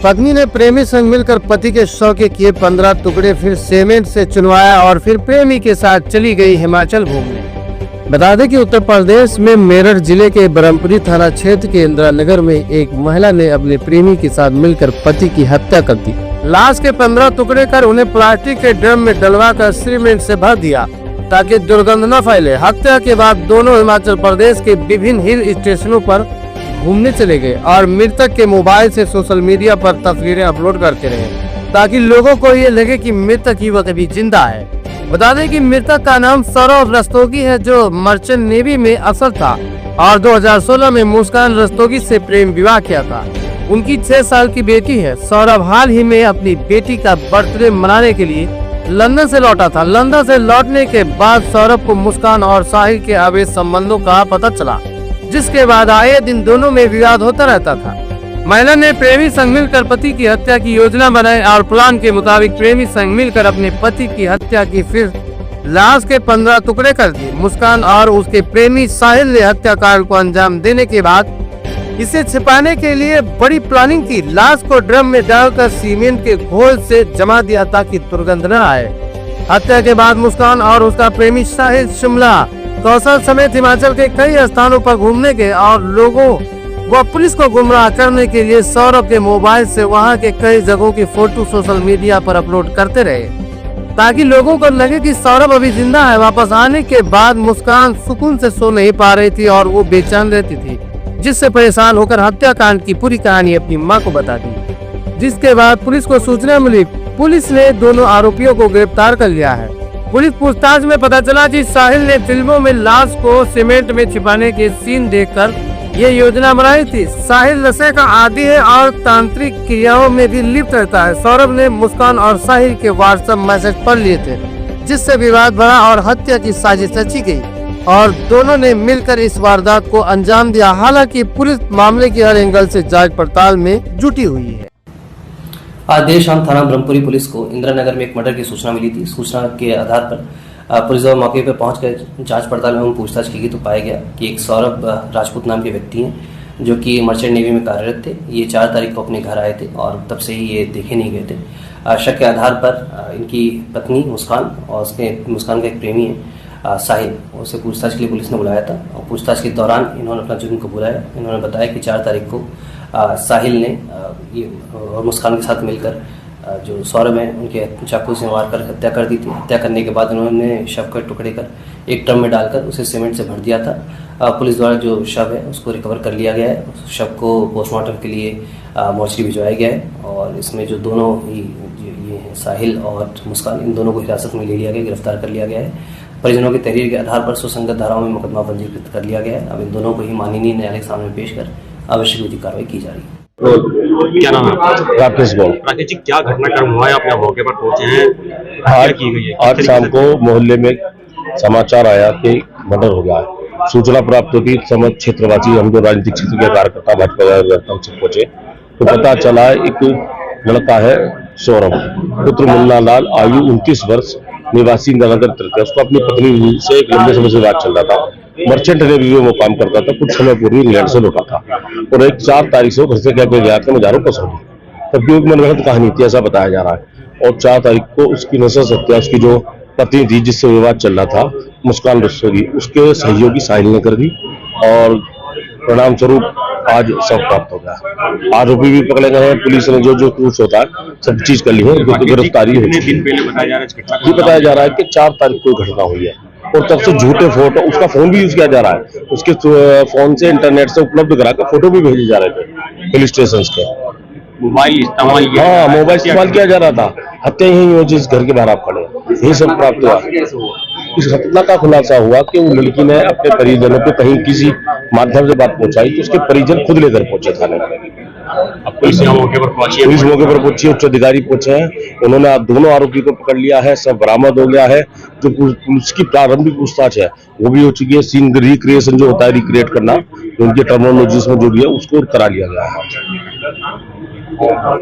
पत्नी ने प्रेमी संग मिलकर पति के शव के किए 15 टुकड़े, फिर सीमेंट से चुनवाया और फिर प्रेमी के साथ चली गई हिमाचल घूमने। बता दें कि उत्तर प्रदेश में मेरठ जिले के ब्रह्मपुरी थाना क्षेत्र के इंदिरा नगर में एक महिला ने अपने प्रेमी के साथ मिलकर पति की हत्या कर दी। लाश के 15 टुकड़े कर उन्हें प्लास्टिक के ड्रम में डलवाकर सीमेंट से भर दिया ताकि दुर्गंध न फैले। हत्या के बाद दोनों हिमाचल प्रदेश के विभिन्न हिल स्टेशनों पर घूमने चले गए और मृतक के मोबाइल से सोशल मीडिया पर तस्वीरें अपलोड करते रहे ताकि लोगों को ये लगे कि मृतक ही वह अभी जिंदा है। बता दें कि मृतक का नाम सौरभ रस्तोगी है, जो मर्चेंट नेवी में अफसर था और 2016 में मुस्कान रस्तोगी से प्रेम विवाह किया था। उनकी 6 साल की बेटी है। सौरभ हाल ही में अपनी बेटी का बर्थडे मनाने के लिए लंदन से लौटा था। लंदन से लौटने के बाद सौरभ को मुस्कान और साहिल के अवैध संबंधों का पता चला, जिसके बाद आए दिन दोनों में विवाद होता रहता था। महिला ने प्रेमी संग मिलकर पति की हत्या की योजना बनाई और प्लान के मुताबिक प्रेमी संग मिलकर अपने पति की हत्या की, फिर लाश के 15 टुकड़े कर दिए। मुस्कान और उसके प्रेमी साहिल ने हत्याकांड को अंजाम देने के बाद इसे छिपाने के लिए बड़ी प्लानिंग की। लाश को ड्रम में डालकर सीमेंट के घोल से जमा दिया ताकि दुर्गंध न आए। हत्या के बाद मुस्कान और उसका प्रेमी साहिल शिमला, कौशल समेत हिमाचल के कई स्थानों पर घूमने गए और लोगों व पुलिस को गुमराह करने के लिए सौरभ के मोबाइल से वहां के कई जगहों की फोटो सोशल मीडिया पर अपलोड करते रहे ताकि लोगों को लगे कि सौरभ अभी जिंदा है। वापस आने के बाद मुस्कान सुकून से सो नहीं पा रही थी और वो बेचैन रहती थी, जिससे परेशान होकर हत्याकांड की पूरी कहानी अपनी मां को बता दी। जिसके बाद पुलिस को सूचना मिली। पुलिस ने दोनों आरोपियों को गिरफ्तार कर लिया है। पुलिस पूछताछ में पता चला कि साहिल ने फिल्मों में लाश को सीमेंट में छिपाने के सीन देखकर ये योजना बनाई थी। साहिल नशे का आदी है और तांत्रिक क्रियाओं में भी लिप्त रहता है। सौरभ ने मुस्कान और साहिल के व्हाट्सएप मैसेज पढ़ लिए थे, जिससे विवाद बढ़ा और हत्या की साजिश रची गई और दोनों ने मिलकर इस वारदात को अंजाम दिया। हालांकि पुलिस मामले की हर एंगल से जांच पड़ताल में जुटी हुई है। आज देर शाम थाना ब्रह्मपुरी पुलिस को इंदिरा नगर में एक मर्डर की सूचना मिली थी। सूचना के आधार पर पुलिस दल मौके पर पहुंचकर जांच पड़ताल एवं पूछताछ की गई तो पाया गया कि एक सौरभ राजपूत नाम के व्यक्ति हैं जो कि मर्चेंट नेवी में कार्यरत थे। ये 4 तारीख को अपने घर आए थे और तब से ही ये देखे नहीं गए थे। शक के आधार पर इनकी पत्नी मुस्कान और उसके मुस्कान का एक प्रेमी है साहिल, उसे पूछताछ के लिए पुलिस ने बुलाया था और पूछताछ के दौरान इन्होंने अपना जुर्म कबूला है। इन्होंने बताया कि 4 तारीख को साहिल ने ये और मुस्कान के साथ मिलकर जो सौरभ है उनके चाकू से मार कर हत्या कर दी थी। हत्या करने के बाद उन्होंने शव के टुकड़े कर एक ड्रम में डालकर उसे सीमेंट से भर दिया था। पुलिस द्वारा जो शव है उसको रिकवर कर लिया गया है। उस शव को पोस्टमार्टम के लिए मोर्चरी भिजवाया गया है और इसमें जो दोनों ही ये हैं साहिल और मुस्कान, इन दोनों को हिरासत में ले लिया गया, गिरफ्तार कर लिया गया है। परिजनों की तहरीर के आधार पर सुसंगत धाराओं में मुकदमा पंजीकृत कर लिया गया है। अब इन दोनों को ही माननीय न्यायालय के सामने पेश कर आवश्यक विधिक कार्रवाई की जा रही है। क्या नाम है? राकेश गौड़। राकेश जी, क्या घटनाक्रम हुआ है? अपने मौके पर पहुंचे हैं, आज की गई है? आज शाम को मोहल्ले में समाचार आया कि मर्डर हो गया है। सूचना प्राप्त होती समझ क्षेत्रवासी, हम जो राजनीतिक क्षेत्र के कार्यकर्ता भाजपा कार्यकर्ता से पहुंचे तो पता चला एक लड़का है सौरभ पुत्र मुन्ना लाल, आयु 29 वर्ष, निवासी नगर तृतीय। उसको अपनी पत्नी से एक लंबे समय से बात चल रहा था। मर्चेंट नेवी में वो काम करता था। कुछ समय पूर्व इंग्लैंड से लौटा था और एक 4 तारीख से घर से क्या गया था, मैं जा रहा हूँ कसौली, तब भी एक मनगढ़ंत कहानी थी ऐसा बताया जा रहा है। और 4 तारीख को उसकी नशा हत्या उसकी जो पत्नी थी जिससे विवाद चल रहा था मुस्कान रस्तोगी, उसके सहयोगी साहिल ने कर दी और परिणाम स्वरूप आज शव प्राप्त हो गया। आरोपी भी पकड़े गए हैं। पुलिस ने जो कुछ होता है सब चीज कर ली है। गिरफ्तारी बताया जा रहा है कि 4 तारीख को घटना हुई है और तब से झूठे फोटो, उसका फोन भी यूज किया जा रहा है। उसके फोन से इंटरनेट से उपलब्ध करा कर फोटो भी भेजे जा रहे थे पुलिस स्टेशन के। मोबाइल इस्तेमाल किया जा रहा था। हत्या यही हो जिस घर के बाहर आप खड़े, यही सब प्राप्त हुआ। इस घटना का खुलासा हुआ कि वो लड़की ने अपने परिजनों को कहीं किसी माध्यम से बात पहुंचाई तो उसके परिजन खुद लेकर पहुंचे थाने में। पुलिस मौके पर पहुंची, उच्च अधिकारी पहुंचे हैं। उन्होंने दोनों आरोपी को पकड़ लिया है, सब बरामद हो गया है। जो पुलिस की प्रारंभिक पूछताछ है वो भी हो चुकी है। सीन रिक्रिएशन जो होता है, रिक्रिएट करना, उनके टर्मिनोलॉजीज में जो भी है उसको करा लिया गया है।